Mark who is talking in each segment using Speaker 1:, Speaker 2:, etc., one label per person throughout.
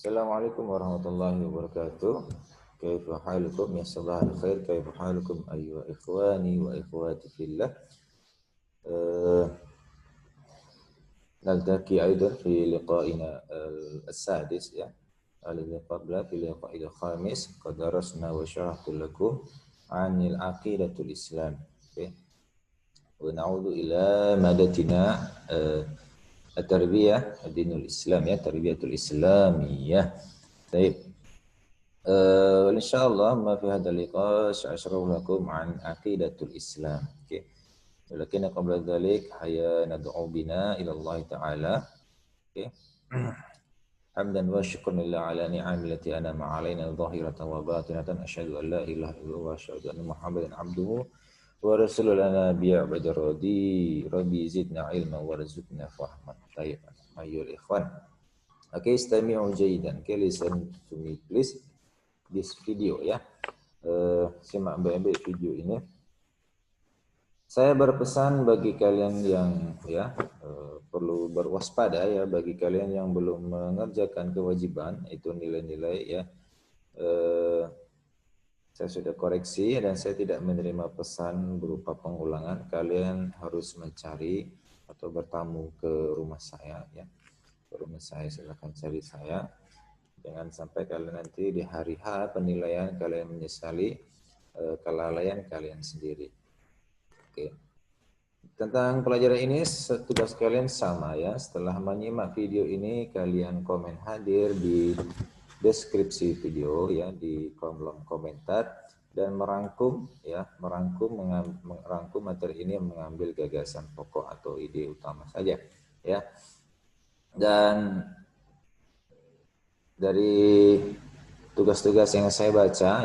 Speaker 1: Assalamualaikum warahmatullahi wabarakatuh. Kaifa halukum ya sabahal khair, kaifa halukum ayyuha ikhwani wa ikhwati fillah. نلتقي أيضا في لقائنا السادس الذي قبل في اللقاء الخامس قد درسنا وشرحت لكم عن العقيدة الإسلام. ونعود إلى مادتنا التربية الدين الإسلام تربية الإسلامية. طيب إن شاء الله ما في هذا اللقاء سأشرح لكم عن عقيدة الإسلام. ولكن قبل ذلك هيا ندعو بنا إلى الله تعالى. حمدا وشكرا لله على نعم التي أنعم علينا ظاهرة وباطنة. أشهد أن لا إله إلا الله وأشهد أن محمدا عبده ورسول لنا بعبد الرضي. ربي زدنا علما وارزقنا فهما. طيب أيها الإخوان. استمعوا جيدا. Listen to me please. This video simak baik-baik video ini. Saya berpesan bagi kalian yang perlu berwaspada bagi kalian yang belum mengerjakan kewajiban itu nilai-nilai saya sudah koreksi dan saya tidak menerima pesan berupa pengulangan. Kalian harus mencari atau bertamu ke rumah saya ke rumah saya, silakan cari saya. Jangan sampai kalian nanti di hari H penilaian kalian menyesali kelalaian kalian sendiri. Oke. Tentang pelajaran ini tugas kalian sama Setelah menyimak video ini kalian komen hadir di deskripsi video di kolom komentar dan merangkum materi ini mengambil gagasan pokok atau ide utama saja Dan dari tugas-tugas yang saya baca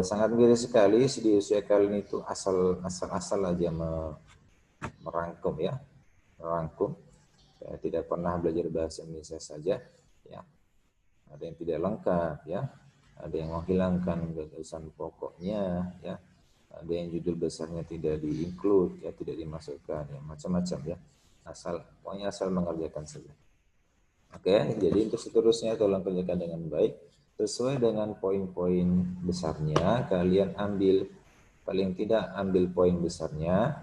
Speaker 1: sangat miris sekali di usia kalian itu asal aja merangkum merangkum tidak pernah belajar bahasa Indonesia saja ada yang tidak lengkap ada yang menghilangkan gagasan pokoknya ada yang judul besarnya tidak di-include tidak dimasukkan macam-macam pokoknya asal mengerjakan saja. Oke, jadi untuk seterusnya tolong kerjakan dengan baik sesuai dengan poin-poin besarnya. Kalian ambil paling tidak ambil poin besarnya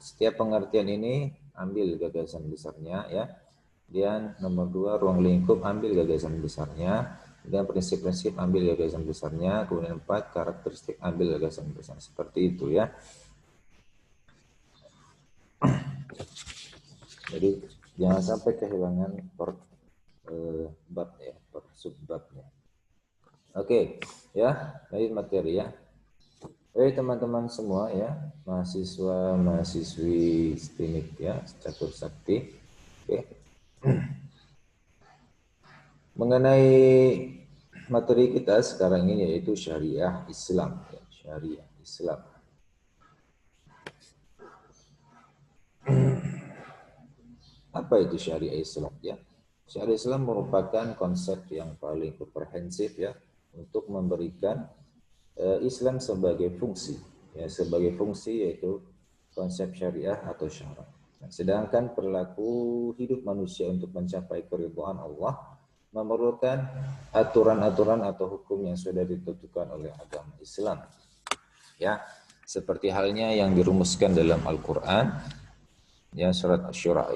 Speaker 1: setiap pengertian ini ambil gagasan besarnya dan nomor 2 ruang lingkup ambil gagasan besarnya dan prinsip-prinsip ambil gagasan besarnya, kemudian 4 karakteristik ambil gagasan besar seperti itu Jadi jangan sampai kehilangan per subbabnya. Oke, lanjut materi teman-teman semua mahasiswa mahasiswi STIMIK Catur Sakti. Mengenai materi kita sekarang ini yaitu syariah Islam syariah Islam. Apa itu syariah Islam Syariah Islam merupakan konsep yang paling komprehensif untuk memberikan Islam sebagai fungsi sebagai fungsi yaitu konsep syariah atau syarak. Sedangkan perilaku hidup manusia untuk mencapai keridhaan Allah memerlukan aturan-aturan atau hukum yang sudah ditentukan oleh agama Islam seperti halnya yang dirumuskan dalam Al-Qur'an surat Asy-Syura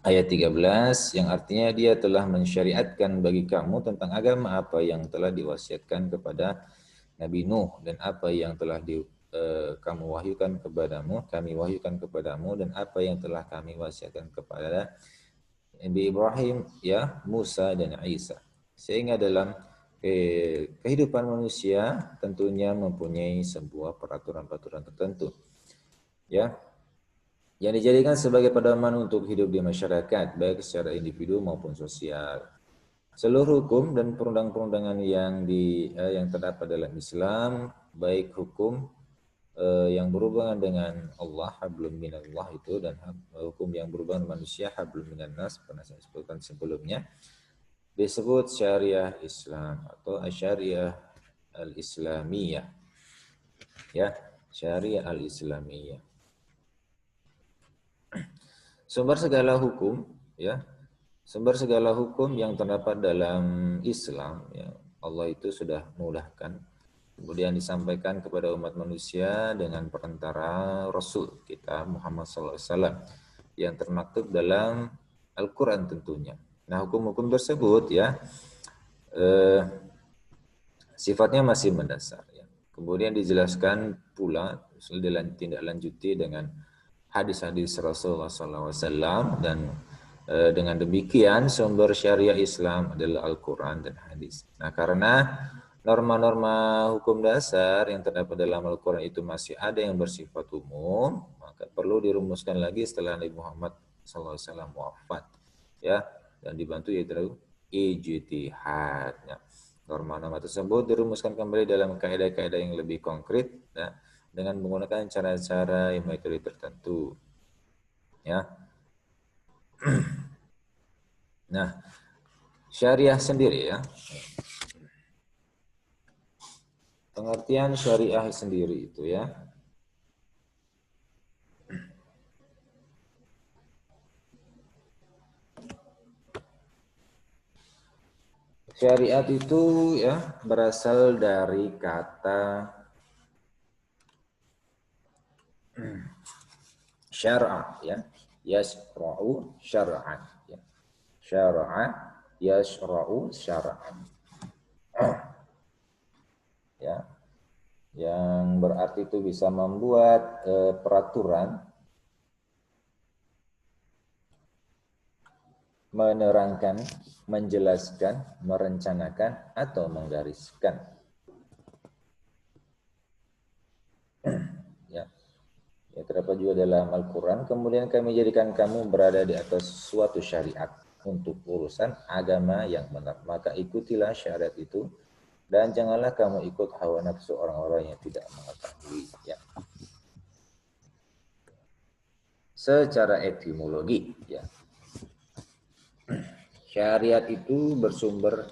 Speaker 1: ayat 13 yang artinya dia telah mensyariatkan bagi kamu tentang agama apa yang telah diwasiatkan kepada Nabi Nuh dan apa yang telah kami wahyukan kepadamu dan apa yang telah kami wasiatkan kepada Nabi Ibrahim Musa dan Isa. Sehingga dalam kehidupan manusia tentunya mempunyai sebuah peraturan-peraturan tertentu yang dijadikan sebagai pedoman untuk hidup di masyarakat, baik secara individu maupun sosial. Seluruh hukum dan perundang-perundangan yang terdapat dalam Islam, baik hukum yang berhubungan dengan Allah, hablum minallah itu, dan hukum yang berhubungan dengan manusia, hablum minannas, pernah saya sebutkan sebelumnya, disebut syariah Islam atau syariah al-Islamiyah. Syariah al-Islamiyah. Sumber segala hukum, ya, sumber segala hukum yang terdapat dalam Islam, ya, Allah itu sudah mudahkan, kemudian disampaikan kepada umat manusia dengan perantara Rasul kita Muhammad SAW yang termaktub dalam Al-Quran tentunya. Nah, hukum-hukum tersebut ya sifatnya masih mendasar. Ya. Kemudian dijelaskan pula tindak lanjuti dengan hadis-hadis Rasulullah SAW dan dengan demikian sumber syariah Islam adalah Al-Quran dan hadis. Nah, karena norma-norma hukum dasar yang terdapat dalam Al-Quran itu masih ada yang bersifat umum, maka perlu dirumuskan lagi setelah Nabi Muhammad SAW wafat, ya, dan dibantu yaitu ijtihad. Ya. Norma-norma tersebut dirumuskan kembali dalam kaidah-kaidah yang lebih konkret, ya, dengan menggunakan cara-cara yang metode tertentu. Ya. Nah, syariah sendiri ya. Pengertian syariah sendiri itu ya. Syariat itu ya berasal dari kata syar'a ya. Yasra'u syar'an ya. Syar'a yasra'u syar'an. Ya. Yang berarti itu bisa membuat peraturan, menerangkan, menjelaskan, merencanakan atau menggariskan. Ya. Ya, terdapat juga dalam Al-Quran, kemudian kami jadikan kamu berada di atas suatu syariat untuk urusan agama yang benar. Maka ikutilah syariat itu dan janganlah kamu ikut hawa nafsu orang-orang yang tidak mengetahui. Ya. Secara etimologi, ya. Syariat itu bersumber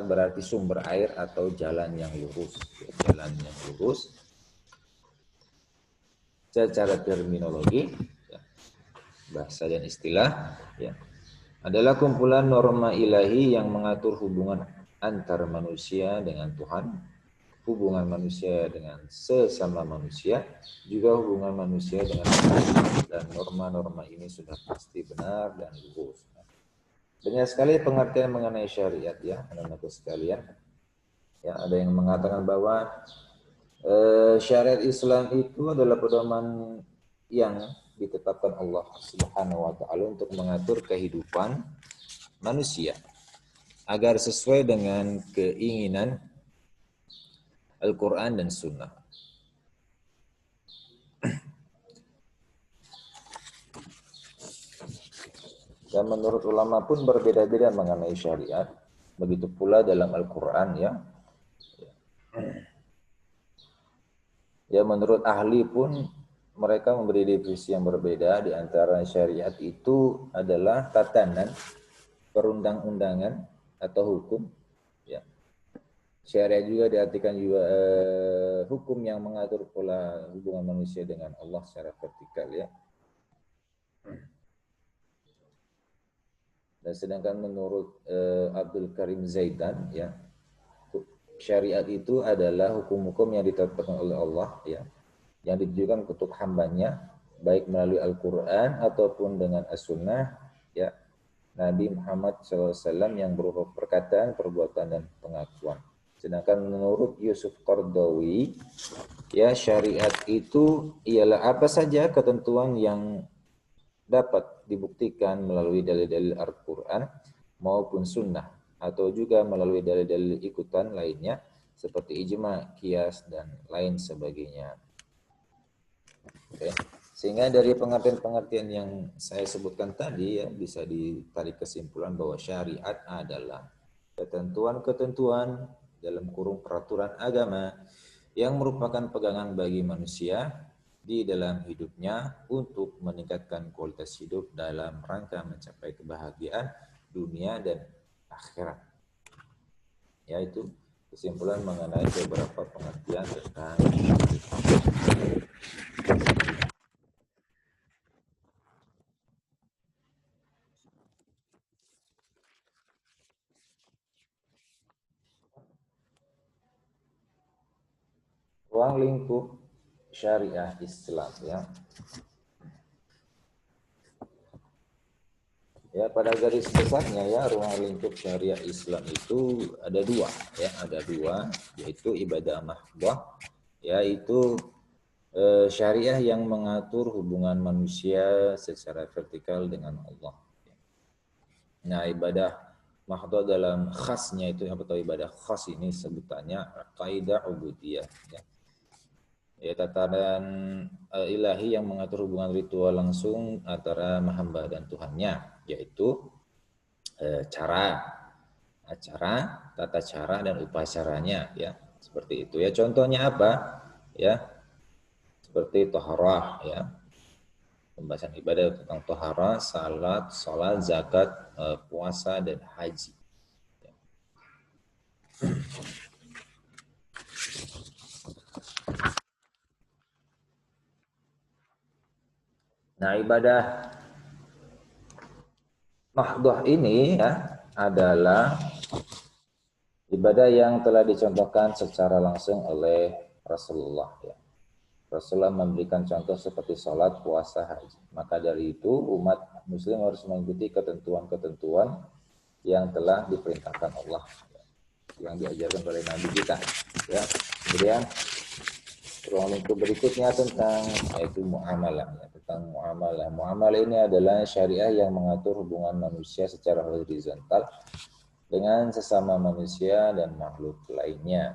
Speaker 1: berarti sumber air atau jalan yang lurus. Ya, jalan yang lurus. Secara terminologi, ya, bahasa dan istilah, ya, adalah kumpulan norma ilahi yang mengatur hubungan antar manusia dengan Tuhan, hubungan manusia dengan sesama manusia, juga hubungan manusia dengan Tuhan. Dan norma-norma ini sudah pasti benar dan lurus. Banyak sekali pengertian mengenai syariat ya, anak-anakku sekalian. Ya, ada yang mengatakan bahwa syariat Islam itu adalah pedoman yang ditetapkan Allah Subhanahu wa taala untuk mengatur kehidupan manusia agar sesuai dengan keinginan Al-Qur'an dan Sunnah. Dan menurut ulama pun berbeda-beda mengenai syariat. Begitu pula dalam Al-Qur'an ya. Ya, menurut ahli pun mereka memberi definisi yang berbeda. Di antara syariat itu adalah tatanan perundang-undangan atau hukum. Ya. Syariat juga diartikan juga hukum yang mengatur pola hubungan manusia dengan Allah secara vertikal ya. Dan sedangkan menurut Abdul Karim Zaidan ya, syariat itu adalah hukum-hukum yang ditetapkan oleh Allah ya, yang ditujukan untuk hambanya baik melalui Al-Quran ataupun dengan As-Sunnah ya Nabi Muhammad SAW yang berupa perkataan, perbuatan dan pengakuan. Sedangkan menurut Yusuf Qardawi ya, syariat itu ialah apa saja ketentuan yang dapat dibuktikan melalui dalil-dalil Al-Quran maupun Sunnah, atau juga melalui dalil-dalil ikutan lainnya seperti ijma, qiyas, dan lain sebagainya. Oke. Sehingga dari pengertian-pengertian yang saya sebutkan tadi ya, bisa ditarik kesimpulan bahwa syariat adalah ketentuan-ketentuan dalam kurung peraturan agama yang merupakan pegangan bagi manusia di dalam hidupnya untuk meningkatkan kualitas hidup dalam rangka mencapai kebahagiaan dunia dan akhirat. Yaitu kesimpulan mengenai beberapa pengertian tentang syariat. ruang lingkup syariah Islam ya. Ya, pada garis besarnya ya ruang lingkup syariah Islam itu ada dua ya, ada dua, yaitu ibadah mahdhah, yaitu syariah yang mengatur hubungan manusia secara vertikal dengan Allah. Nah, ibadah mahdhah dalam khasnya itu apa, atau ibadah khas ini sebutannya kaidah ubudiyah ya. Ya, tataran ilahi yang mengatur hubungan ritual langsung antara hamba dan Tuhannya, yaitu tata cara dan upacaranya ya, seperti itu ya. Contohnya apa ya, seperti toharah ya, pembahasan ibadah tentang toharah, salat, sholat, zakat, puasa dan haji ya. Nah, ibadah mahdhah ini ya adalah ibadah yang telah dicontohkan secara langsung oleh Rasulullah ya. Rasulullah memberikan contoh seperti sholat, puasa, haji. Maka dari itu umat muslim harus mengikuti ketentuan-ketentuan yang telah diperintahkan Allah, yang diajarkan oleh Nabi kita. Ya. Kemudian ruang lingkup berikutnya tentang yaitu muamalah. Ya. Tentang muamalah. Muamalah ini adalah syariah yang mengatur hubungan manusia secara horizontal dengan sesama manusia dan makhluk lainnya.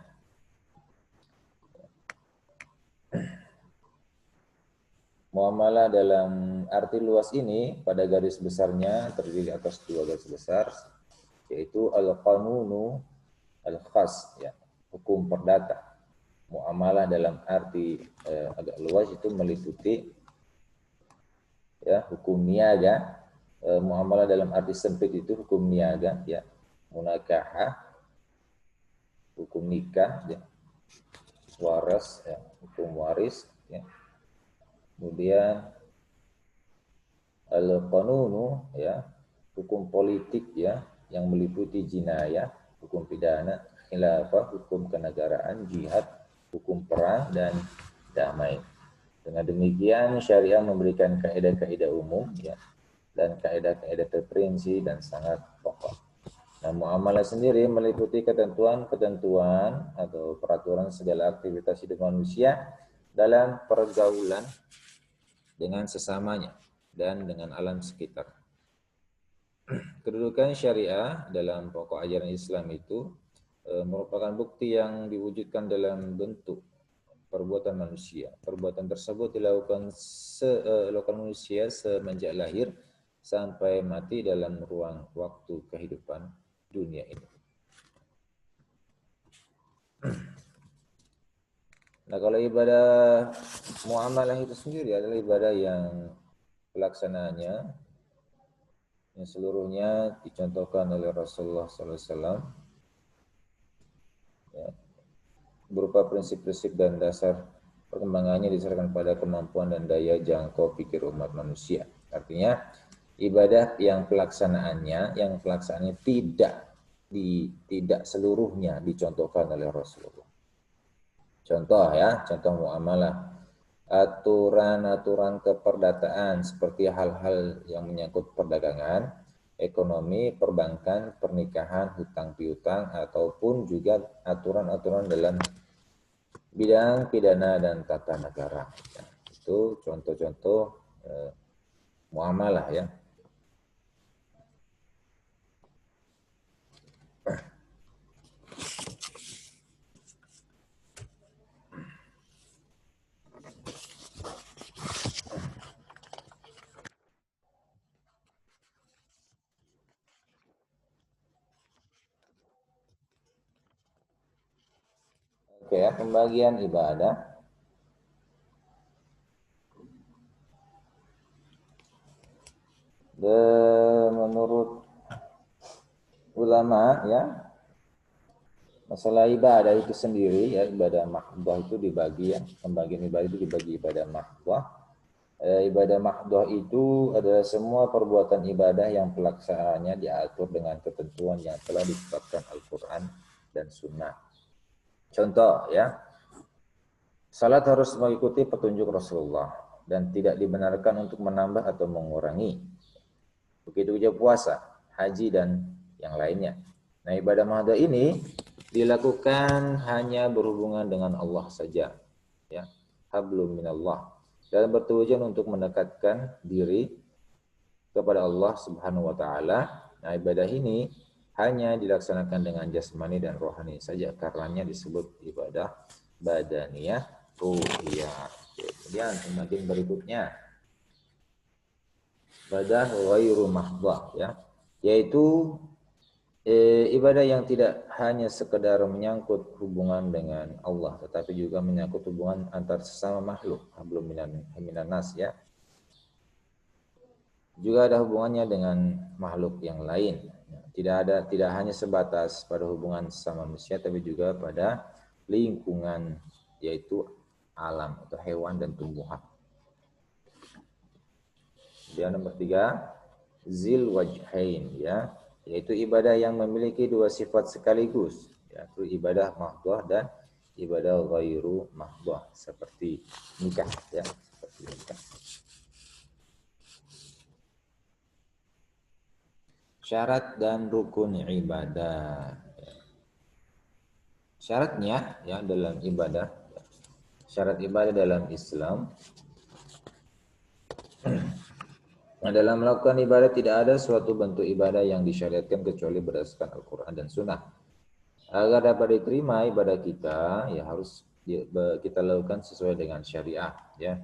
Speaker 1: Muamalah dalam arti luas ini pada garis besarnya terdiri atas dua garis besar, yaitu al-qanunu al-khas ya, hukum perdata. Muamalah dalam arti agak luas itu meliputi ya hukum niaga. Muamalah dalam arti sempit itu hukum niaga ya, munakahah, hukum nikah ya, waras ya, hukum waris ya. Kemudian al-qanunu ya, hukum politik ya, yang meliputi jinayah, hukum pidana, khilafah, hukum kenegaraan, jihad, hukum perang dan damai. Dengan demikian syariah memberikan kaidah-kaidah umum ya, dan kaidah-kaidah terperinci dan sangat pokok. Nah, muamalah sendiri meliputi ketentuan-ketentuan atau peraturan segala aktivitas hidup manusia dalam pergaulan dengan sesamanya dan dengan alam sekitar. Kedudukan syariah dalam pokok ajaran Islam itu merupakan bukti yang diwujudkan dalam bentuk perbuatan manusia. Perbuatan tersebut dilakukan manusia semenjak lahir sampai mati dalam ruang waktu kehidupan dunia ini. Nah, kalau ibadah muamalah itu sendiri adalah ibadah yang pelaksanaannya yang seluruhnya dicontohkan oleh Rasulullah SAW ya, berupa prinsip-prinsip dan dasar perkembangannya didasarkan pada kemampuan dan daya jangkau pikir umat manusia. Artinya ibadah yang pelaksanaannya tidak seluruhnya dicontohkan oleh Rasulullah. Contoh ya, contoh muamalah, aturan-aturan keperdataan seperti hal-hal yang menyangkut perdagangan, ekonomi, perbankan, pernikahan, hutang piutang, ataupun juga aturan-aturan dalam bidang pidana dan tata negara. Ya, itu contoh-contoh muamalah ya. Oke ya, pembagian ibadah. Menurut ulama ya, masalah ibadah itu sendiri ya, ibadah mahdhah itu dibagi ya, pembagian ibadah itu dibagi ibadah mahdhah. Ibadah mahdhah itu adalah semua perbuatan ibadah yang pelaksanaannya diatur dengan ketentuan yang telah ditetapkan Al-Quran dan Sunnah. Contoh ya, Salat harus mengikuti petunjuk Rasulullah dan tidak dibenarkan untuk menambah atau mengurangi. Begitu juga puasa, haji dan yang lainnya. Nah, ibadah mahdoh ini dilakukan hanya berhubungan dengan Allah saja, ya. Hablum minallah. Dan bertujuan untuk mendekatkan diri kepada Allah Subhanahu wa taala. Nah, ibadah ini hanya dilaksanakan dengan jasmani dan rohani saja, karenanya disebut ibadah badaniyah ruhiyah. Kemudian semakin berikutnya ibadah ghairu mahdhah, ya, yaitu ibadah yang tidak hanya sekedar menyangkut hubungan dengan Allah, tetapi juga menyangkut hubungan antar sesama makhluk, hablum minan nas, ya. Juga ada hubungannya dengan makhluk yang lain. Tidak hanya sebatas pada hubungan sesama manusia, tapi juga pada lingkungan, yaitu alam atau hewan dan tumbuhan. Kemudian nomor 3, zil wajhain, ya, yaitu ibadah yang memiliki dua sifat sekaligus, yaitu ibadah mahdhah dan ibadah ghairu mahdhah, seperti nikah, ya, seperti nikah. Syarat dan rukun ibadah. Syaratnya, ya, dalam ibadah, syarat ibadah dalam Islam, dalam melakukan ibadah tidak ada suatu bentuk ibadah yang disyariatkan kecuali berdasarkan Al-Quran dan Sunnah. Agar dapat diterima ibadah kita, ya harus kita lakukan sesuai dengan syariah, ya.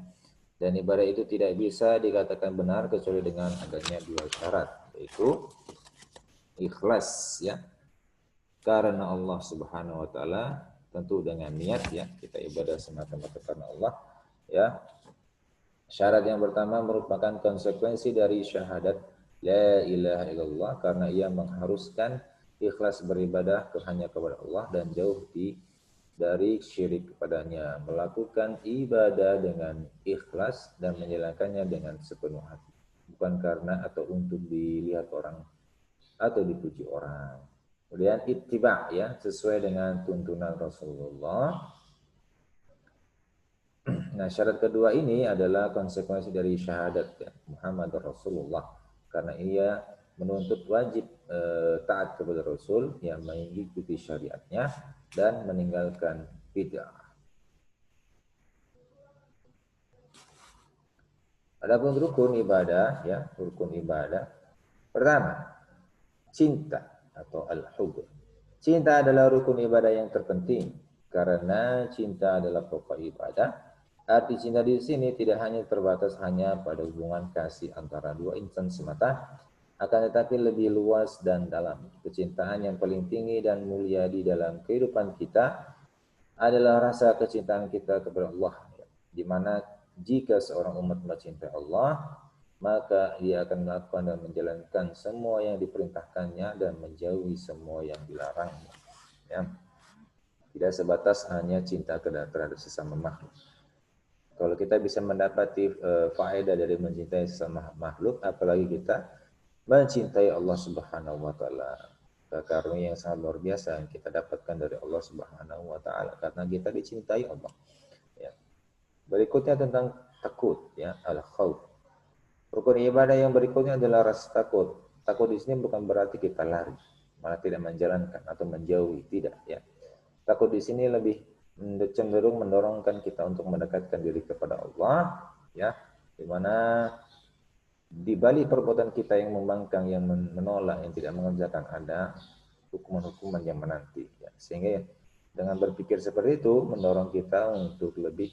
Speaker 1: Dan ibadah itu tidak bisa dikatakan benar kecuali dengan adanya dua syarat, yaitu ikhlas, ya, karena Allah Subhanahu wa taala, tentu dengan niat, ya, kita ibadah semata-mata karena Allah, ya. Syarat yang pertama merupakan konsekuensi dari syahadat la ilaha illallah, karena ia mengharuskan ikhlas beribadah hanya kepada Allah dan jauh dari syirik kepadanya, melakukan ibadah dengan ikhlas dan menjalankannya dengan sepenuh hati, bukan karena atau untuk dilihat orang atau dipuji orang. Kemudian ittiba, ya, sesuai dengan tuntunan Rasulullah. Nah, syarat kedua ini adalah konsekuensi dari syahadat, ya, Muhammad Rasulullah, karena ia menuntut wajib taat kepada Rasul, yang mengikuti syariatnya dan meninggalkan bid'ah. Adapun rukun ibadah, ya, rukun ibadah pertama, cinta atau al-hubb. Cinta adalah rukun ibadah yang terpenting karena cinta adalah pokok ibadah. Arti cinta di sini tidak hanya terbatas hanya pada hubungan kasih antara dua insan semata, akan tetapi lebih luas dan dalam. Kecintaan yang paling tinggi dan mulia di dalam kehidupan kita adalah rasa kecintaan kita kepada Allah, di mana jika seorang umat mencintai Allah, maka dia akan melakukan dan menjalankan semua yang diperintahkannya dan menjauhi semua yang dilarangnya, ya. Tidak sebatas hanya cinta terhadap sesama makhluk. Kalau kita bisa mendapati faedah dari mencintai sesama makhluk, apalagi kita mencintai Allah Subhanahu wa taala. Karunia yang sangat luar biasa yang kita dapatkan dari Allah Subhanahu wa taala karena kita dicintai Allah, ya. Berikutnya tentang takut, ya, al-khauf. Rukun ibadah yang berikutnya adalah rasa takut. Takut di sini bukan berarti kita lari, malah tidak menjalankan atau menjauhi, tidak, ya. Takut di sini lebih cenderung mendorongkan kita untuk mendekatkan diri kepada Allah, ya, di mana di balik perbuatan kita yang membangkang, yang menolak, yang tidak mengerjakan, ada hukuman-hukuman yang menanti, ya. Sehingga dengan berpikir seperti itu mendorong kita untuk lebih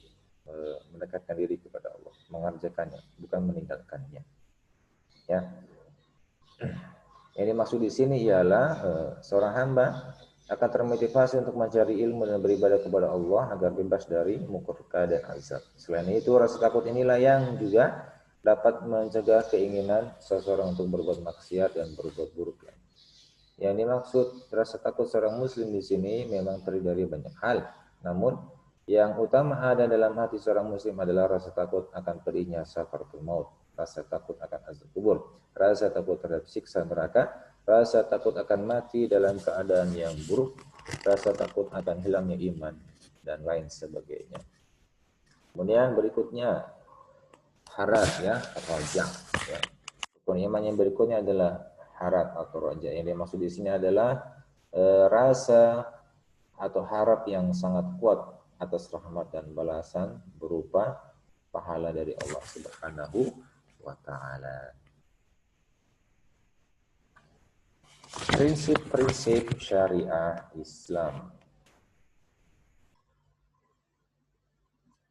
Speaker 1: mendekatkan diri kepada Allah, mengerjakannya, bukan meninggalkannya, ya. Yang dimaksud di sini ialah seorang hamba akan termotivasi untuk mencari ilmu dan beribadah kepada Allah agar bebas dari murka dan azab. Selain itu, rasa takut inilah yang juga dapat mencegah keinginan seseorang untuk berbuat maksiat dan berbuat buruk. Yang dimaksud rasa takut seorang muslim di sini memang terdiri dari banyak hal. Namun, yang utama ada dalam hati seorang muslim adalah rasa takut akan pedihnya sakaratul maut, rasa takut akan azab kubur, rasa takut terhadap siksa neraka, rasa takut akan mati dalam keadaan yang buruk, rasa takut akan hilangnya iman, dan lain sebagainya. Kemudian berikutnya harat ya, roja ya. Rukun iman yang berikutnya adalah harat atau roja. Yang dimaksud di sini adalah rasa atau harap yang sangat kuat atas rahmat dan balasan berupa pahala dari Allah Subhanahu wa taala. Prinsip-prinsip syariah Islam.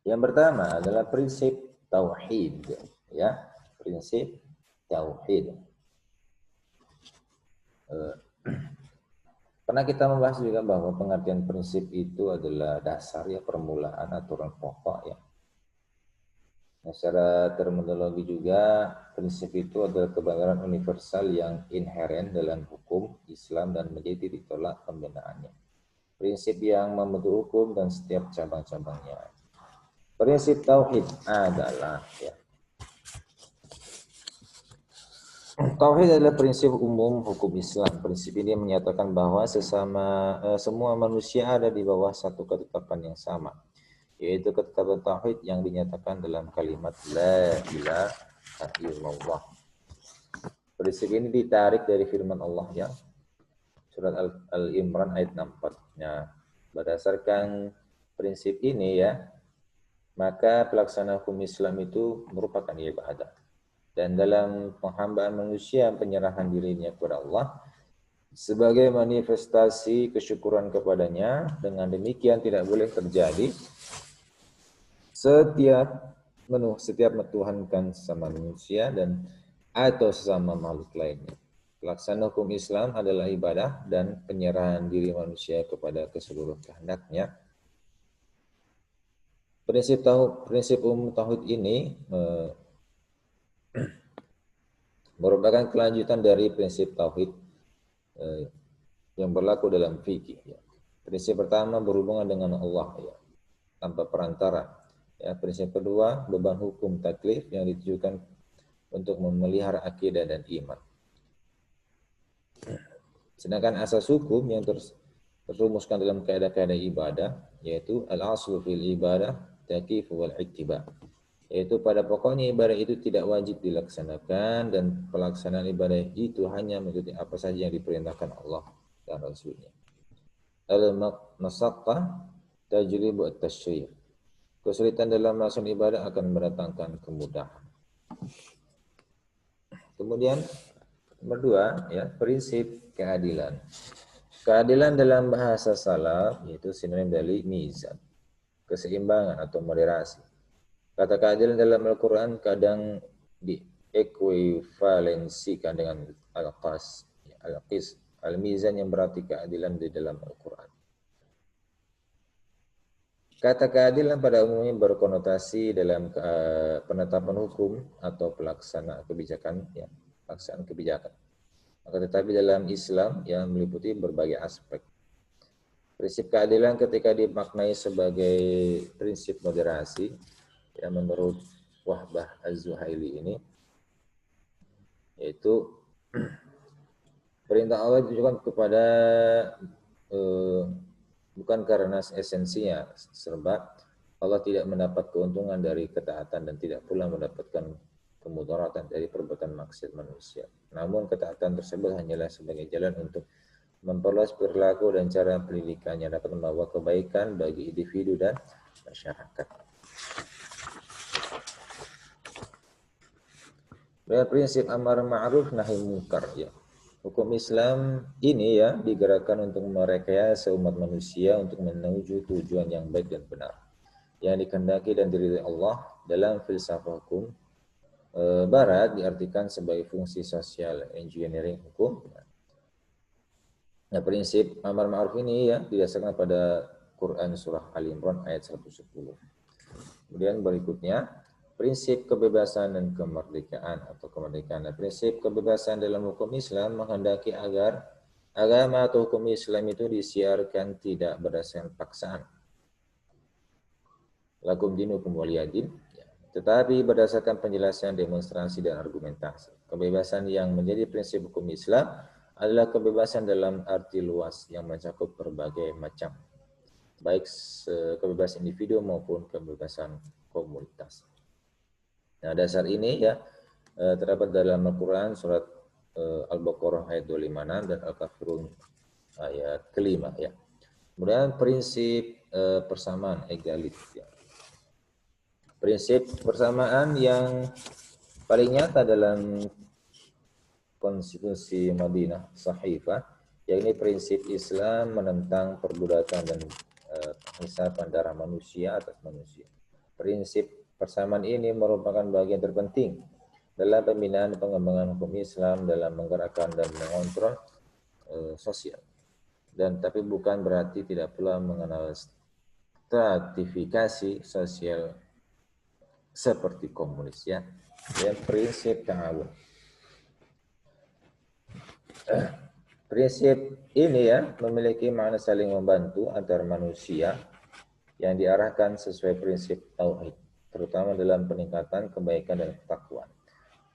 Speaker 1: Yang pertama adalah prinsip tauhid, ya, prinsip tauhid. Pernah kita membahas juga bahwa pengertian prinsip itu adalah dasar ya, permulaan aturan pokok ya. Nah, secara terminologi juga prinsip itu adalah kebenaran universal yang inheren dalam hukum Islam dan menjadi ditolak pembenaannya. Prinsip yang membentuk hukum dan setiap cabang-cabangnya. Prinsip tauhid adalah ya, tauhid adalah prinsip umum hukum Islam. Prinsip ini menyatakan bahwa semua manusia ada di bawah satu ketetapan yang sama, yaitu ketetapan tauhid yang dinyatakan dalam kalimat la ilaha illallah. Prinsip ini ditarik dari firman Allah ya, surat Al-Imran ayat 64. Nah, berdasarkan prinsip ini ya, maka pelaksanaan hukum Islam itu merupakan ibadah. Dan dalam penghambaan manusia, penyerahan dirinya kepada Allah sebagai manifestasi kesyukuran kepadanya. Dengan demikian tidak boleh terjadi setiap menuhankan sesama manusia dan atau sesama makhluk lainnya. Pelaksanaan hukum Islam adalah ibadah dan penyerahan diri manusia kepada keseluruh kehendaknya. Prinsip umum tauhid ini merupakan kelanjutan dari prinsip tauhid yang berlaku dalam fikih. Ya. Prinsip pertama berhubungan dengan Allah ya, tanpa perantara. Ya, prinsip kedua beban hukum taklif yang ditujukan untuk memelihara akidah dan iman. Sedangkan asas hukum yang terrumuskan dalam kaidah-kaidah ibadah yaitu al-aslu fil ibadah takif wal ittiba, yaitu pada pokoknya ibadah itu tidak wajib dilaksanakan dan pelaksanaan ibadah itu hanya mengikuti apa saja yang diperintahkan Allah dan Rasulnya. Al-masyaqqah tajlibu at-tasyri'. Kesulitan dalam melaksanakan ibadah akan mendatangkan kemudahan. Kemudian nomor 2 ya, prinsip keadilan. Keadilan dalam bahasa salaf yaitu sinonim dari mizan, keseimbangan atau moderasi. Kata keadilan dalam Al-Quran kadang diekuivalensikan dengan al-qis, al-mizan yang berarti keadilan di dalam Al-Quran. Kata keadilan pada umumnya berkonotasi dalam penetapan hukum atau pelaksanaan kebijakan, ya, pelaksanaan kebijakan. Maka tetapi dalam Islam yang meliputi berbagai aspek. Prinsip keadilan ketika dimaknai sebagai prinsip moderasi, ya, menurut Wahbah Az-Zuhaili ini, yaitu perintah Allah ditujukan kepada bukan karena esensinya, sebab Allah tidak mendapat keuntungan dari ketaatan dan tidak pula mendapatkan kemudaratan dari perbuatan maksiat manusia. Namun ketaatan tersebut hanyalah sebagai jalan untuk memperluas perilaku dan cara pendidikannya dapat membawa kebaikan bagi individu dan masyarakat. Dan prinsip amar ma'ruf nahi munkar ya. Hukum Islam ini ya digerakkan untuk merekayasa umat manusia untuk menuju tujuan yang baik dan benar yang dikehendaki dan diridhai Allah. Dalam filsafat hukum Barat diartikan sebagai fungsi sosial engineering hukum. Nah, prinsip amar ma'ruf ini ya didasarkan pada Quran surah Ali Imran ayat 110. Kemudian berikutnya prinsip kebebasan dan kemerdekaan atau kemerdekaan. Nah, prinsip kebebasan dalam hukum Islam menghendaki agar agama atau hukum Islam itu disiarkan tidak berdasarkan paksaan. Lakum dinukum waliyadin. Tetapi berdasarkan penjelasan, demonstrasi, dan argumentasi. Kebebasan yang menjadi prinsip hukum Islam adalah kebebasan dalam arti luas yang mencakup berbagai macam, baik kebebasan individu maupun kebebasan komunitas. Nah, dasar ini ya terdapat dalam Al-Quran surat Al-Baqarah ayat 256 dan Al-Kafirun ayat kelima ya. Kemudian prinsip persamaan egalit ya. Prinsip persamaan yang paling nyata dalam konstitusi Madinah Sahifah, yakni prinsip Islam menentang perbudakan dan penghisapan darah manusia atas manusia. Prinsip persamaan ini merupakan bagian terpenting dalam pembinaan pengembangan hukum Islam dalam menggerakkan dan mengontrol sosial. Dan tapi bukan berarti tidak pula mengenal stratifikasi sosial seperti komunis ya. Dan prinsip ta'awun. Prinsip ini ya memiliki makna saling membantu antar manusia yang diarahkan sesuai prinsip tauhid, terutama dalam peningkatan kebaikan dan ketakwaan.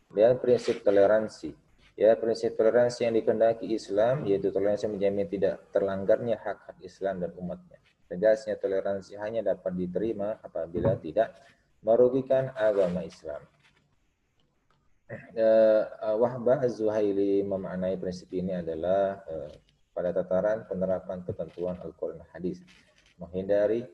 Speaker 1: Dan prinsip toleransi. Ya, prinsip toleransi yang dikehendaki Islam yaitu toleransi menjamin tidak terlanggarnya hak-hak Islam dan umatnya. Tegasnya toleransi hanya dapat diterima apabila tidak merugikan agama Islam. Wahbah Az-Zuhaili memaknai prinsip ini adalah pada tataran penerapan ketentuan Al-Quran dan Hadis, menghindari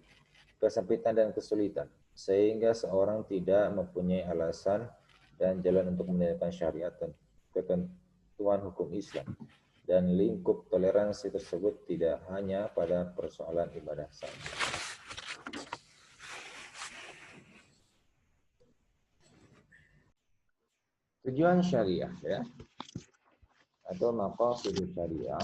Speaker 1: kesempitan dan kesulitan, sehingga seorang tidak mempunyai alasan dan jalan untuk menegakkan syariat dan ketentuan hukum Islam. Dan lingkup toleransi tersebut tidak hanya pada persoalan ibadah saja. Tujuan syariah ya, atau maqasid syariah.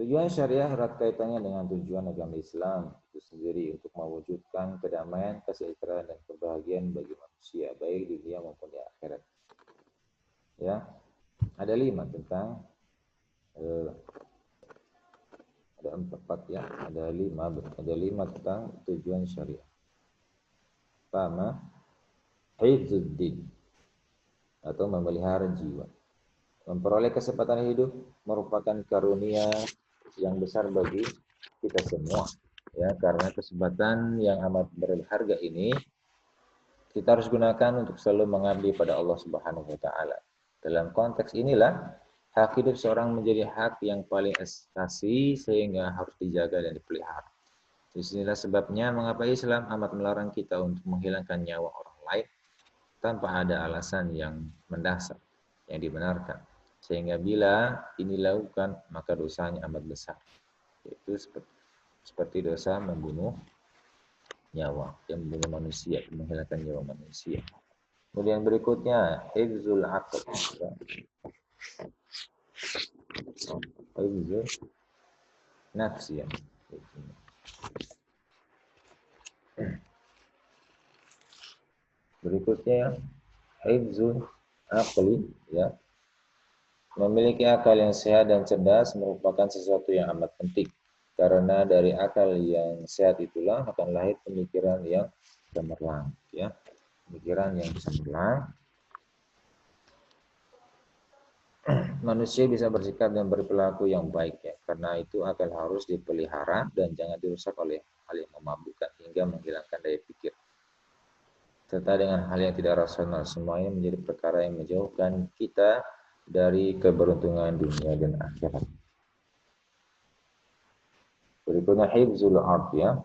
Speaker 1: Tujuan syariah erat kaitannya dengan tujuan agama Islam itu sendiri untuk mewujudkan kedamaian, kesejahteraan dan kebahagiaan bagi manusia baik di dunia maupun di akhirat. Ya, ada 5 tentang ada 4 ya, ada 5 tentang tujuan syariah. Pertama, hifdzuddin atau memelihara jiwa. Memperoleh kesempatan hidup merupakan karunia yang besar bagi kita semua. Ya, karena kesempatan yang amat berharga ini kita harus gunakan untuk selalu mengabdi pada Allah Subhanahu wa taala. Dalam konteks inilah hak hidup seorang menjadi hak yang paling asasi sehingga harus dijaga dan dipelihara. Disinilah sebabnya mengapa Islam amat melarang kita untuk menghilangkan nyawa orang lain tanpa ada alasan yang mendasar yang dibenarkan, sehingga bila ini dilakukan maka dosanya amat besar, yaitu seperti dosa membunuh nyawa, yang membunuh manusia, menghilangkan nyawa manusia. Kemudian berikutnya hifzul aql, hifzul nafs ya. Berikutnya hifzul aqli ya. Memiliki akal yang sehat dan cerdas merupakan sesuatu yang amat penting. Karena dari akal yang sehat itulah akan lahir pemikiran yang cemerlang ya. Pemikiran yang cemerlang. Manusia bisa bersikap dan berperilaku yang baik ya. Karena itu akal harus dipelihara dan jangan dirusak oleh hal yang memabukkan hingga menghilangkan daya pikir. Serta dengan hal yang tidak rasional, semuanya menjadi perkara yang menjauhkan kita dari keberuntungan dunia dan akhirat. Berikutnya hifzul ard ya.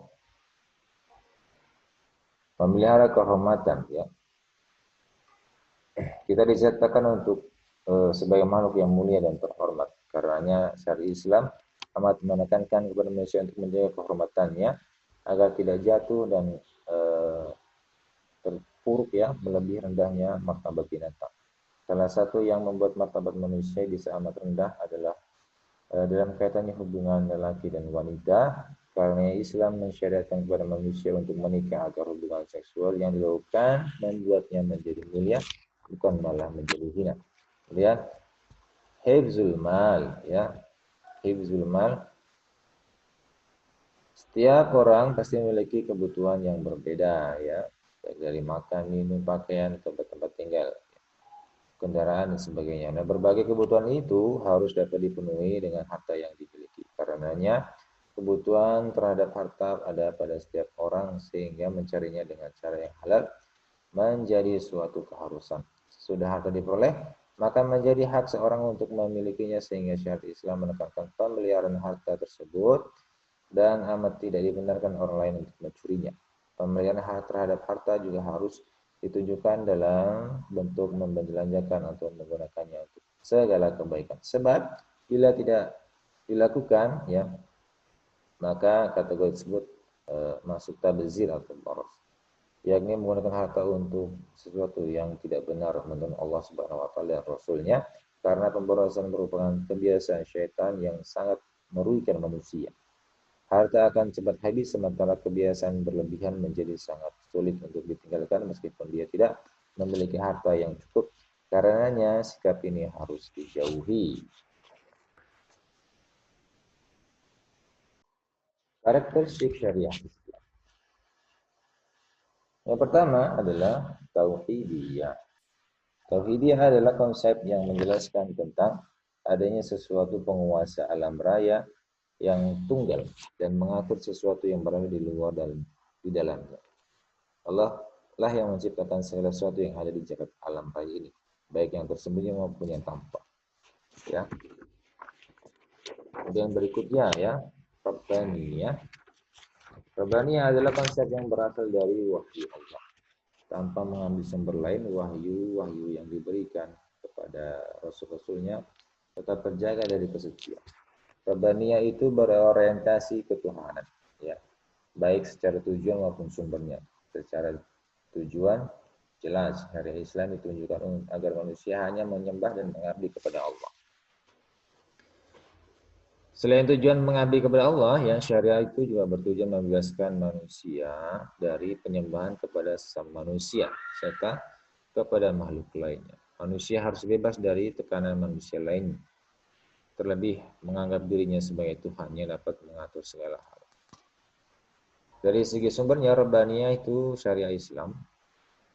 Speaker 1: Memelihara kehormatan ya. Kita diciptakan untuk sebagai makhluk yang mulia dan terhormat. Karenanya syariat Islam amat menekankan kepada manusia untuk menjaga kehormatannya agar tidak jatuh dan terpuruk ya, melebihi rendahnya martabat binatang. Salah satu yang membuat martabat manusia bisa amat rendah adalah dalam kaitannya hubungan lelaki dan wanita, karena Islam mensyariatkan kepada manusia untuk menikah agar hubungan seksual yang dilakukan membuatnya menjadi mulia, bukan malah menjadi hina. Kemudian hifzul mal ya. Hifzul mal, setiap orang pasti memiliki kebutuhan yang berbeda ya, dari makan, minum, pakaian, tempat tinggal, kendaraan dan sebagainya. Nah, berbagai kebutuhan itu harus dapat dipenuhi dengan harta yang dimiliki. Karenanya Kebutuhan terhadap harta ada pada setiap orang sehingga mencarinya dengan cara yang halal menjadi suatu keharusan. Sudah harta diperoleh, maka menjadi hak seorang untuk memilikinya sehingga syariat Islam menekankan pemeliharaan harta tersebut dan amat tidak dibenarkan orang lain untuk mencurinya. Pemeliharaan hak terhadap harta juga harus ditunjukkan dalam bentuk membelanjakan atau menggunakannya untuk segala kebaikan. Sebab bila tidak dilakukan, ya, maka kategori tersebut masuk tabzir atau boros, yakni menggunakan harta untuk sesuatu yang tidak benar menurut Allah Subhanahu wa taala dan Rasulnya, karena pemborosan merupakan kebiasaan syaitan yang sangat merugikan manusia. Harta akan cepat habis sementara kebiasaan berlebihan menjadi sangat sulit untuk ditinggalkan meskipun dia tidak memiliki harta yang cukup. Karenanya sikap ini harus dijauhi. Karakteristik syariah Islam. Yang pertama adalah tauhidiyah. Tauhidiyah adalah konsep yang menjelaskan tentang adanya sesuatu penguasa alam raya yang tunggal dan mengatur sesuatu yang berada di luar dan di dalamnya. Allah lah yang menciptakan segala sesuatu yang ada di jagat alam raya ini, baik yang tersembunyi maupun yang tampak. Ya. Kemudian berikutnya ya, Rabbaniyah. Rabbaniyah adalah konsep yang berasal dari wahyu Allah. Tanpa mengambil sumber lain, wahyu yang diberikan kepada Rasul-Rasulnya tetap terjaga dari kesucian. Rabbaniyah itu berorientasi ketuhanan, ya, baik secara tujuan maupun sumbernya. Secara tujuan jelas syariat Islam ditunjukkan agar manusia hanya menyembah dan mengabdi kepada Allah. Selain tujuan mengabdi kepada Allah, yang syariah itu juga bertujuan membebaskan manusia dari penyembahan kepada sesama manusia serta kepada makhluk lainnya. Manusia harus bebas dari tekanan manusia lain, terlebih menganggap dirinya sebagai Tuhan yang dapat mengatur segala hal. Dari segi sumbernya, Rabbaniyah itu syariah Islam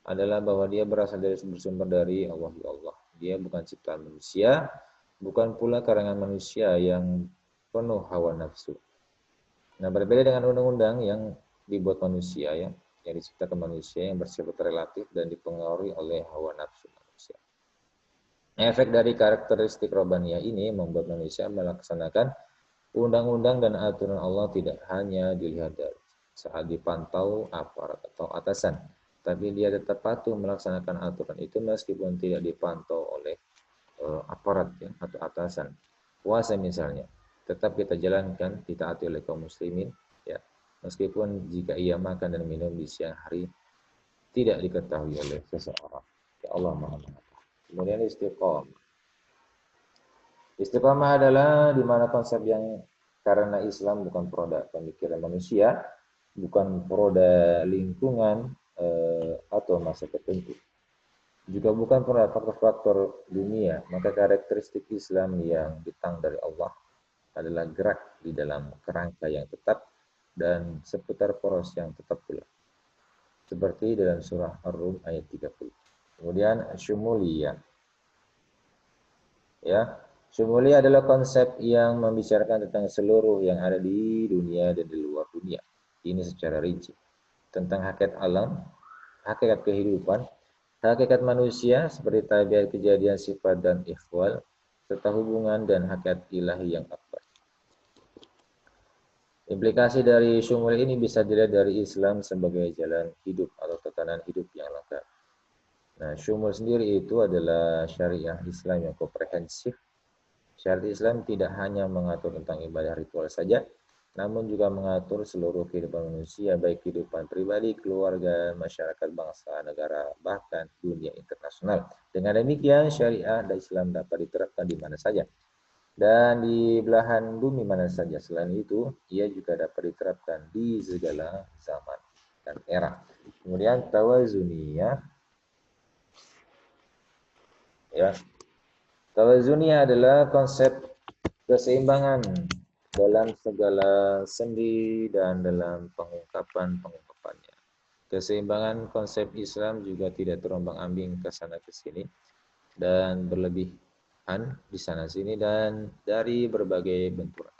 Speaker 1: adalah bahwa dia berasal dari sumber-sumber dari Allah. Dia bukan ciptaan manusia, bukan pula karangan manusia yang penuh hawa nafsu. Nah, berbeda dengan undang-undang yang dibuat manusia, ya, yang diciptakan manusia yang bersifat relatif dan dipengaruhi oleh hawa nafsu manusia. Efek dari karakteristik Rabbaniyah ini membuat manusia melaksanakan undang-undang dan aturan Allah tidak hanya dilihat dari saat dipantau aparat atau atasan, tapi dia tetap patuh melaksanakan aturan itu meskipun tidak dipantau oleh aparat, ya, atau atasan. Puasa misalnya, tetap kita jalankan, ditaati oleh kaum muslimin, ya, meskipun jika ia makan dan minum di siang hari tidak diketahui oleh seseorang. Ya Allah Maha Mengetahui. Kemudian istiqomah. Istiqomah adalah di mana konsep yang karena Islam bukan produk pemikiran manusia, bukan produk lingkungan atau masa tertentu, juga bukan produk faktor-faktor dunia, maka karakteristik Islam yang datang dari Allah adalah gerak di dalam kerangka yang tetap dan seputar poros yang tetap pula. Seperti dalam surah Ar-Rum ayat 30. Kemudian syumuliyah. Ya, syumuliyah adalah konsep yang membicarakan tentang seluruh yang ada di dunia dan di luar dunia. Ini secara rinci. Tentang hakikat alam, hakikat kehidupan, hakikat manusia seperti tabiat, kejadian, sifat dan ikhwal, serta hubungan dan hakikat ilahi yang akbar. Implikasi dari syumul ini bisa dilihat dari Islam sebagai jalan hidup atau tatanan hidup yang lengkap. Nah, syumul sendiri itu adalah syariah Islam yang komprehensif. Syariat Islam tidak hanya mengatur tentang ibadah ritual saja, namun juga mengatur seluruh kehidupan manusia, baik kehidupan pribadi, keluarga, masyarakat, bangsa, negara, bahkan dunia internasional. Dengan demikian, syariah dan Islam dapat diterapkan di mana saja dan di belahan bumi mana saja. Selain itu, ia juga dapat diterapkan di segala zaman dan era. Kemudian tawazuniyah, ya. Tawazuniyah adalah konsep keseimbangan dalam segala sendi dan dalam pengungkapannya. Keseimbangan konsep Islam juga tidak terombang-ambing ke sana ke sini dan berlebihan di sana sini dan dari berbagai benturan.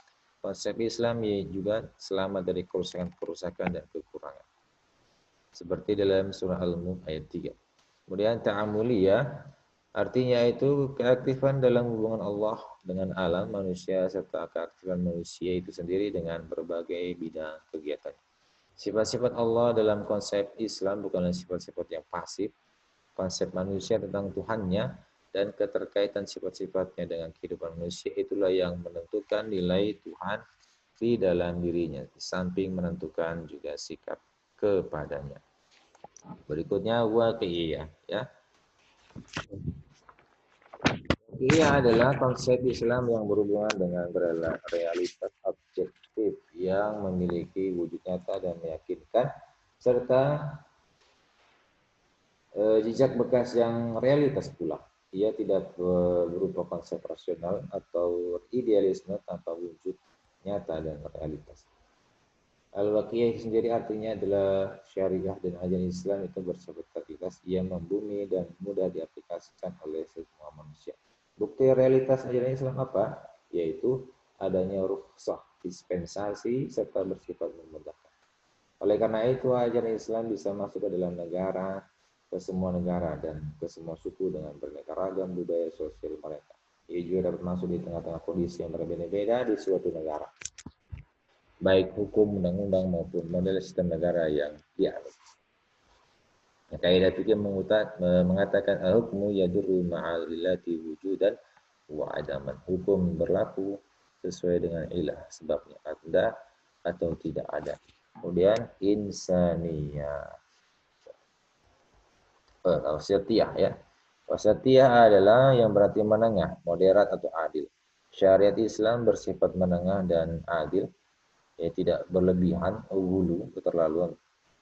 Speaker 1: Konsep Islam juga selamat dari kerusakan-kerusakan dan kekurangan. Seperti dalam surah Al-Mulk ayat 3. Kemudian ta'amuliyah artinya itu keaktifan dalam hubungan Allah dengan alam manusia serta keaktifan manusia itu sendiri dengan berbagai bidang kegiatan. Sifat-sifat Allah dalam konsep Islam bukanlah sifat-sifat yang pasif. Konsep manusia tentang Tuhannya dan keterkaitan sifat-sifatnya dengan kehidupan manusia itulah yang menentukan nilai Tuhan di dalam dirinya, di samping menentukan juga sikap kepadanya. Berikutnya waqi'iyah, ya. Waqi'iyah adalah konsep Islam yang berhubungan dengan realitas objektif yang memiliki wujud nyata dan meyakinkan serta jejak bekas yang realitas pula. Ia tidak berupa konsep rasional atau idealisme tanpa wujud nyata dan realitas. Al-Waqiyah sendiri artinya adalah syariah dan ajaran Islam itu bersifat praktis, ia membumi dan mudah diaplikasikan oleh semua manusia. Bukti realitas ajaran Islam apa? Yaitu adanya rukhsah, dispensasi, serta bersifat memudahkan. Oleh karena itu, ajaran Islam bisa masuk ke dalam negara, ke semua negara, dan ke semua suku dengan beraneka ragam budaya sosial mereka. Ia juga dapat masuk di tengah-tengah kondisi yang berbeda-beda di suatu negara, baik hukum, undang-undang, maupun model sistem negara yang dianut. Kaidah fikih mengatakan al-hukmu yadurru ma'al illati wujudan wa adaman. Hukum berlaku sesuai dengan ilah, sebabnya ada atau tidak ada. Kemudian insaniyah. Wasatiyah, ya. Wasatiyah adalah yang berarti menengah, moderat atau adil. Syariat Islam bersifat menengah dan adil, ya, tidak berlebihan, ghulu, keterlaluan,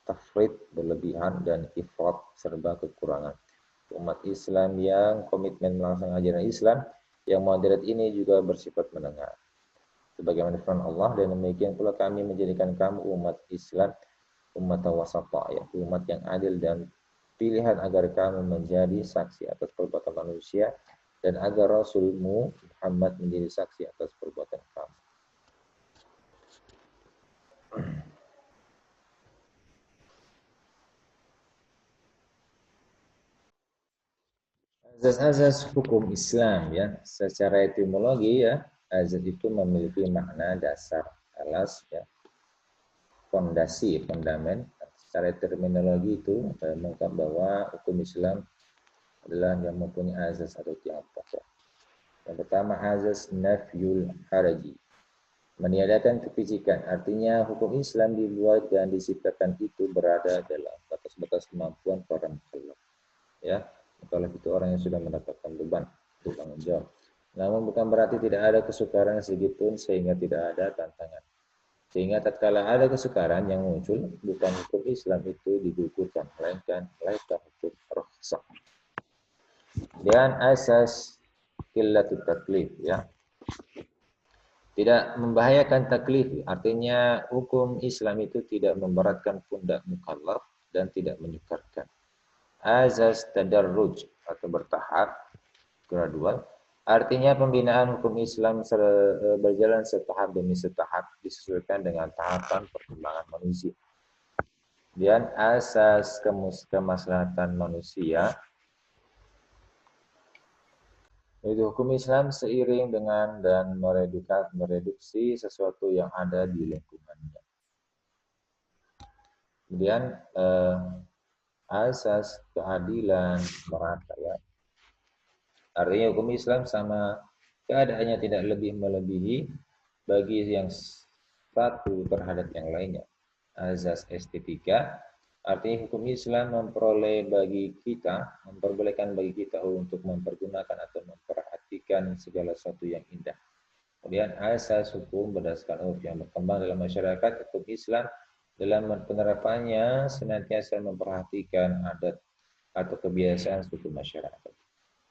Speaker 1: tafrid, berlebihan, dan ifrat, serba kekurangan. Umat Islam yang komitmen melaksanakan ajaran Islam yang moderat ini juga bersifat menengah. Sebagaimana firman Allah, dan demikian pula kami menjadikan kamu umat Islam umat wasata, ya, umat yang adil dan pilihan agar kamu menjadi saksi atas perbuatan manusia dan agar Rasulmu Muhammad menjadi saksi atas perbuatan kamu. Azas-azas hukum Islam, ya, secara etimologi, ya, azas itu memiliki makna dasar, alas, ya, fondasi, fondamen. Secara terminologi itu mengungkap bahwa hukum Islam adalah yang mempunyai azas atau tiang pokok. Yang pertama, azas nafyul haraji, meniadakan kepicikan. Artinya hukum Islam dibuat dan diciptakan itu berada dalam batas-batas kemampuan para mukallaf. Ya, mukallaf itu orang yang sudah mendapatkan beban untuk tanggung jawab. Namun bukan berarti tidak ada kesukaran sedikitpun sehingga tidak ada tantangan. Sehingga tatkala ada kesukaran yang muncul, bukan hukum Islam itu digugurkan, melainkan hukum rukhsah. Dan asas qillatut taklif, ya. Tidak membahayakan taklif, artinya hukum Islam itu tidak memberatkan pundak mukallaf dan tidak menyukarkan. Azas tadarruj atau bertahap, gradual, artinya pembinaan hukum Islam berjalan setahap demi setahap disesuaikan dengan tahapan perkembangan manusia. Dan asas kemaslahatan manusia, itu hukum Islam seiring dengan dan mereduksi sesuatu yang ada di lingkungannya. Kemudian asas keadilan merata, ya. Artinya hukum Islam sama keadaannya tidak lebih melebihi bagi yang satu terhadap yang lainnya. Azas estetika, artinya hukum Islam memperbolehkan bagi kita untuk mempergunakan atau memperhatikan segala sesuatu yang indah. Kemudian asas hukum berdasarkan uruf yang berkembang dalam masyarakat, hukum Islam dalam penerapannya senantiasa memperhatikan adat atau kebiasaan suku masyarakat.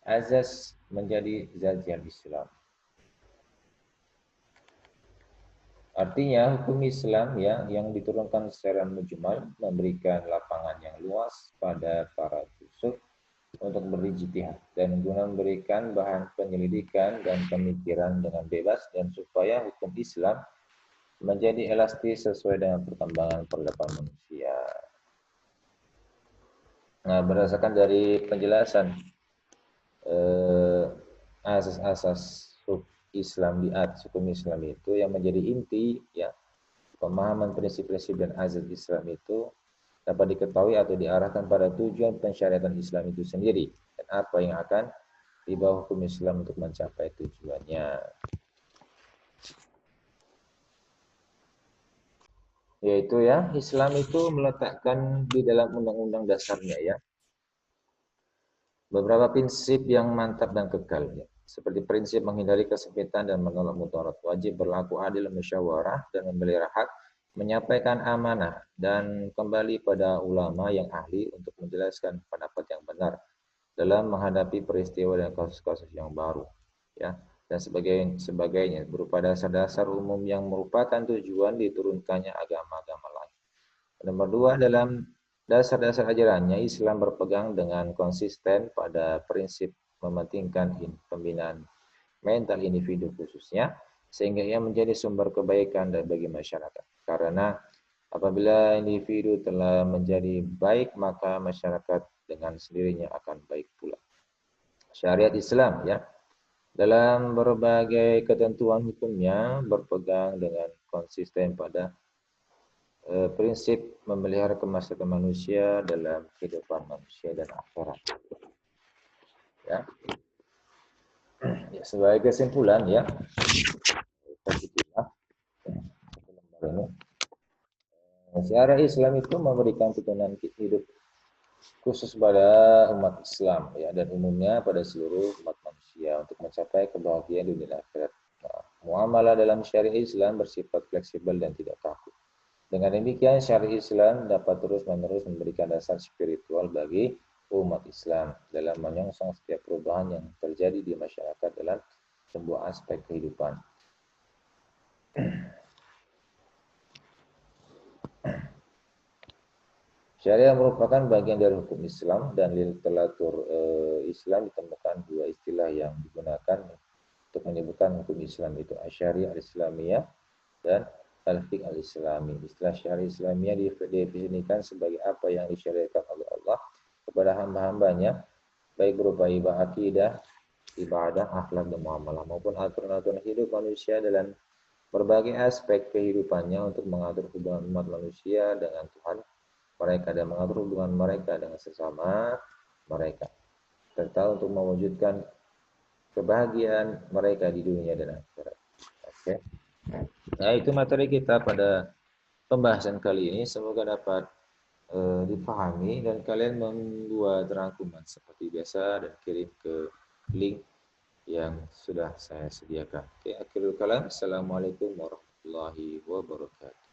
Speaker 1: Azas menjadi zajian Islam. Artinya hukum Islam, ya, yang diturunkan secara mujmal memberikan lapangan yang luas pada para filsuf untuk berijtihad dan guna memberikan bahan penyelidikan dan pemikiran dengan bebas dan supaya hukum Islam menjadi elastis sesuai dengan perkembangan peradaban manusia. Nah, berdasarkan dari penjelasan asas-asas Islam di atas, hukum Islam itu yang menjadi inti ya, pemahaman prinsip-prinsip dan azas Islam itu dapat diketahui atau diarahkan pada tujuan pensyariatan Islam itu sendiri dan apa yang akan dibawa hukum Islam untuk mencapai tujuannya. Yaitu ya, Islam itu meletakkan di dalam undang-undang dasarnya ya beberapa prinsip yang mantap dan kekal ya. Seperti prinsip menghindari kesempitan dan menolak mudarat, wajib berlaku adil, musyawarah dan memelihara hak, menyampaikan amanah dan kembali pada ulama yang ahli untuk menjelaskan pendapat yang benar dalam menghadapi peristiwa dan kasus-kasus yang baru ya, dan sebagainya berupa dasar-dasar umum yang merupakan tujuan diturunkannya agama-agama lain. Nomor dua, dalam dasar-dasar ajarannya Islam berpegang dengan konsisten pada prinsip mementingkan pembinaan mental individu khususnya sehingga ia menjadi sumber kebaikan bagi masyarakat. Karena apabila individu telah menjadi baik maka masyarakat dengan sendirinya akan baik pula. Syariat Islam ya dalam berbagai ketentuan hukumnya berpegang dengan konsisten pada prinsip memelihara kemaslahatan manusia dalam kehidupan manusia dan akhirat. Ya. Ya, sebagai kesimpulan ya, syariat Islam itu memberikan tuntunan hidup khusus pada umat Islam ya dan umumnya pada seluruh umat manusia untuk mencapai kebahagiaan dunia dan akhirat. Nah, muamalah dalam syariat Islam bersifat fleksibel dan tidak kaku. Dengan demikian, syariat Islam dapat terus-menerus memberikan dasar spiritual bagi umat Islam dalam menyongsong setiap perubahan yang terjadi di masyarakat dalam sebuah aspek kehidupan. Syariat merupakan bagian dari hukum Islam dan di literatur Islam ditemukan dua istilah yang digunakan untuk menyebutkan hukum Islam itu Asyariah al-Islamiyah dan al-fiqh al-Islami. Istilah syariah Islamiyah didefinisikan sebagai apa yang disyariatkan oleh Allah kepada hamba-hambanya, baik berupa akidah, ibadah, akhlak, dan muamalah, maupun aturan-aturan hidup manusia dalam berbagai aspek kehidupannya untuk mengatur hubungan umat manusia dengan Tuhan mereka dan mengatur hubungan mereka dengan sesama mereka, serta untuk mewujudkan kebahagiaan mereka di dunia dan akhirat. Oke. Nah, itu materi kita pada pembahasan kali ini. Semoga dapat dipahami dan kalian membuat rangkuman seperti biasa dan kirim ke link yang sudah saya sediakan. Oke, akhirul kalam. Assalamualaikum warahmatullahi wabarakatuh.